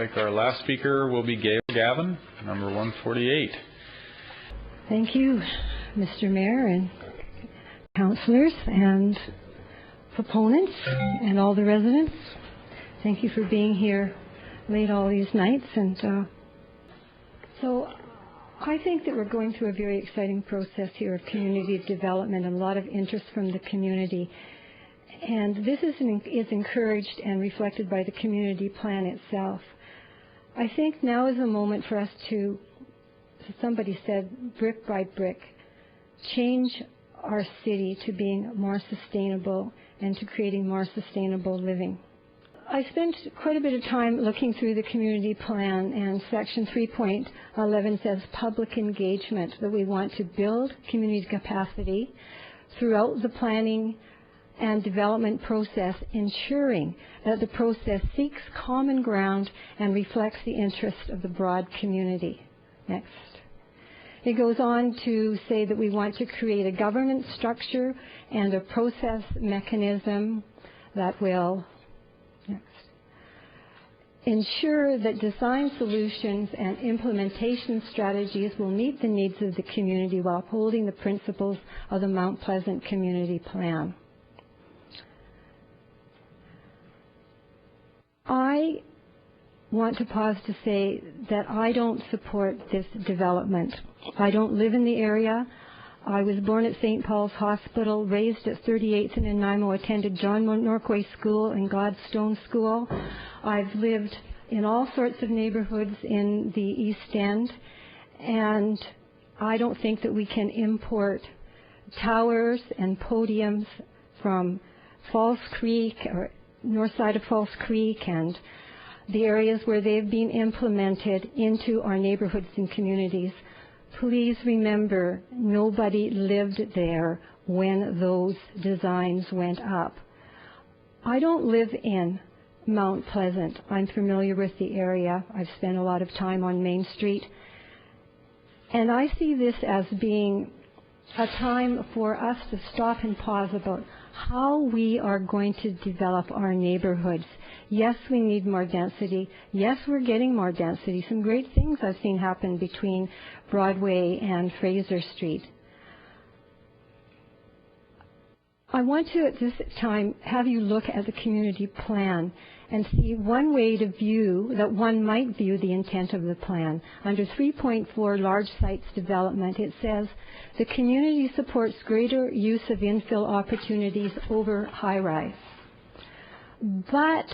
like our last speaker will be Gayle Gavin, number 148. Thank you, Mr. Mayor and councillors and proponents and all the residents. Thank you for being here late all these nights. And so I think that we're going through a very exciting process here of community development and a lot of interest from the community. And this is encouraged and reflected by the community plan itself. I think now is a moment for us to, somebody said, brick by brick, change our city to being more sustainable and to creating more sustainable living. I spent quite a bit of time looking through the community plan, and section 3.11 says public engagement, that we want to build community capacity throughout the planning and development process, ensuring that the process seeks common ground and reflects the interests of the broad community. Next. It goes on to say that we want to create a governance structure and a process mechanism that will ensure that design solutions and implementation strategies will meet the needs of the community while upholding the principles of the Mount Pleasant Community Plan. I want to pause to say that I don't support this development. I don't live in the area. I was born at St. Paul's Hospital, raised at 38th and Nanaimo, attended John Norquay School and Godstone School. I've lived in all sorts of neighborhoods in the East End, and I don't think that we can import towers and podiums from Falls Creek or north side of Falls Creek and the areas where they've been implemented into our neighborhoods and communities. Please remember, nobody lived there when those designs went up. I don't live in Mount Pleasant. I'm familiar with the area. I've spent a lot of time on Main Street. And I see this as being a time for us to stop and pause about how we are going to develop our neighborhoods. Yes, we need more density. Yes, we're getting more density. Some great things I've seen happen between Broadway and Fraser Street. I want to, at this time, have you look at the community plan and see one way to view, that one might view the intent of the plan. Under 3.4, large sites development, it says, the community supports greater use of infill opportunities over high-rise, but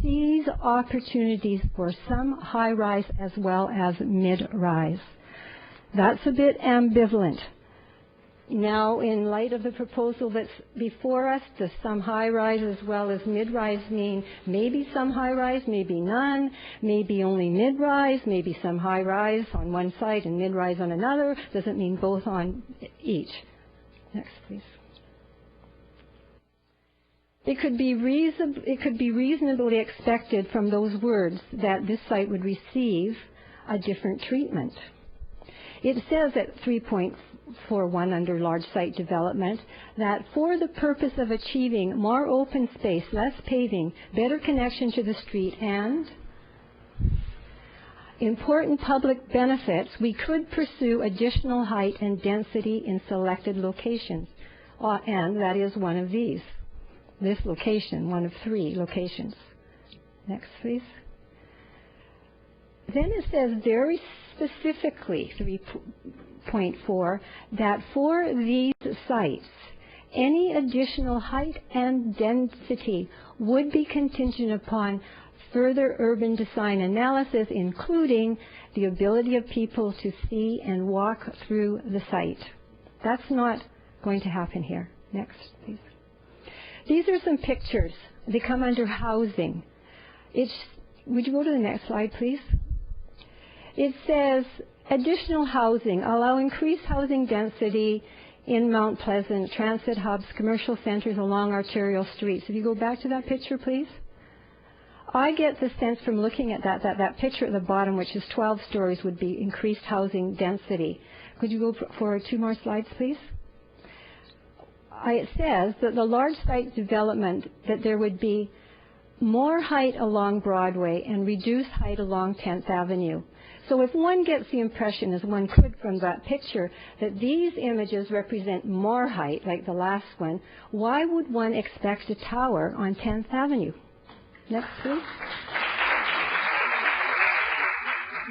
sees opportunities for some high-rise as well as mid-rise. That's a bit ambivalent. Now, in light of the proposal that's before us, does some high-rise as well as mid-rise mean maybe some high-rise, maybe none, maybe only mid-rise, maybe some high-rise on one side and mid-rise on another? Does it mean both on each? Next, please. It could be reasonably expected from those words that this site would receive a different treatment. It says at 3.41 under large site development that for the purpose of achieving more open space, less paving, better connection to the street, and important public benefits, we could pursue additional height and density in selected locations. And that is one of these. This location, one of 3 locations. Next, please. Then it says very specifically, 3.4, that for these sites, any additional height and density would be contingent upon further urban design analysis, including the ability of people to see and walk through the site. That's not going to happen here. Next, please. These are some pictures. They come under housing. Would you go to the next slide, please? It says, additional housing, allow increased housing density in Mount Pleasant, transit hubs, commercial centers along arterial streets. If you go back to that picture, please. I get the sense from looking at that picture at the bottom, which is 12 stories, would be increased housing density. Could you go forward 2 more slides, please? It says that the large site development, that there would be more height along Broadway and reduce height along 10th Avenue. So if one gets the impression, as one could from that picture, that these images represent more height, like the last one, why would one expect a tower on 10th Avenue? Next, please.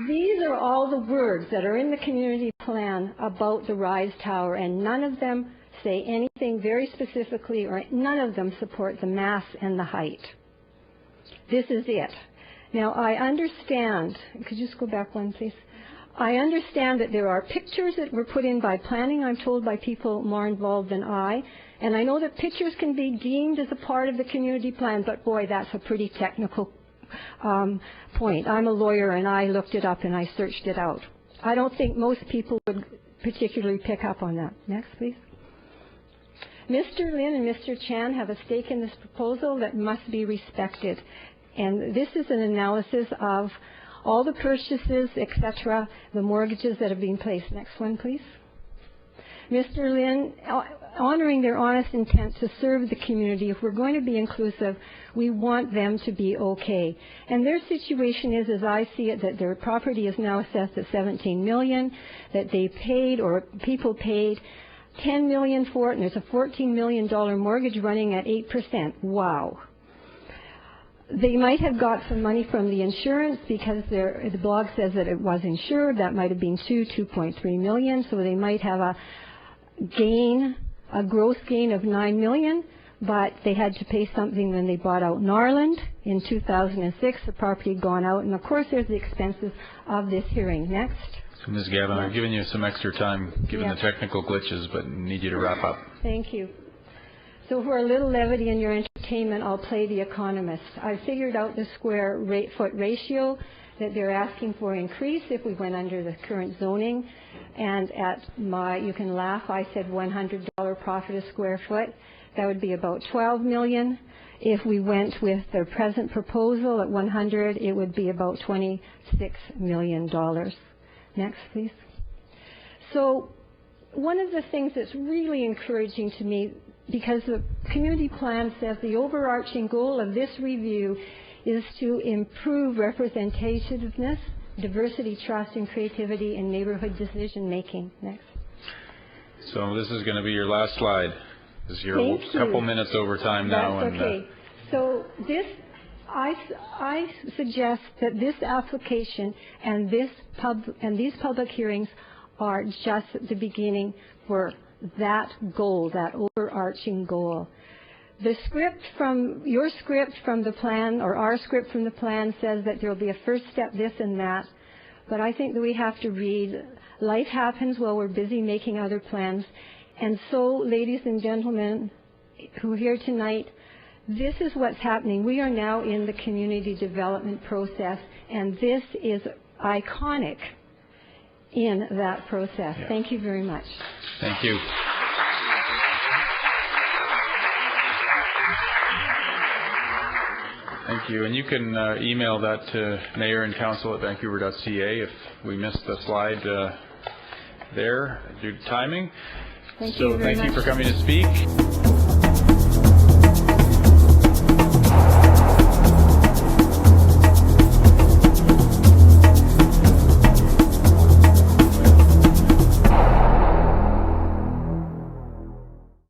These are all the words that are in the community plan about the Rize Tower, and none of them say anything very specifically, or none of them support the mass and the height. This is it. Now, I understand, could you just go back one, please? I understand that there are pictures that were put in by planning, I'm told, by people more involved than I, and I know that pictures can be deemed as a part of the community plan, but boy, that's a pretty technical point. I'm a lawyer and I looked it up and I searched it out. I don't think most people would particularly pick up on that. Next, please. Mr. Lin and Mr. Chan have a stake in this proposal that must be respected. And this is an analysis of all the purchases, etc., the mortgages that have been placed. Next one, please. Mr. Lin, honoring their honest intent to serve the community, if we're going to be inclusive, we want them to be okay. And their situation is, as I see it, that their property is now assessed at $17 million, that they paid, or people paid, $10 million for it, and there's a $14 million mortgage running at 8%. Wow. They might have got some money from the insurance because the blog says that it was insured. That might have been $2.3 million, so they might have a gain, a gross gain of $9 million, but they had to pay something when they bought out Narland in 2006. The property had gone out, and of course there's the expenses of this hearing. Next. So, Ms. Gavin, I've given you some extra time given the technical glitches, but need you to wrap up. Thank you. So for a little levity in your entertainment, I'll play the economist. I figured out the square foot ratio that they're asking for increase if we went under the current zoning. And you can laugh, I said $100 profit a square foot. That would be about $12 million. If we went with their present proposal at 100, it would be about $26 million. Next, please. So one of the things that's really encouraging to me, because the community plan says the overarching goal of this review is to improve representativeness, diversity, trust, and creativity in neighborhood decision making. Next. So this is going to be your last slide. This is your couple minutes over time now. That's okay. So this, I suggest that this application and these public hearings are just the beginning for that goal, that overarching goal. The script from your script from the plan, or our script from the plan, says that there will be a first step, this and that. But I think that we have to read, life happens while we're busy making other plans. And so, ladies and gentlemen who are here tonight, this is what's happening. We are now in the community development process, and this is iconic in that process. Yeah. Thank you very much. Thank you. Thank you. And you can email that to mayor and council at vancouver.ca if we missed the slide there due to timing. Thank you very much. Thank you for coming to speak.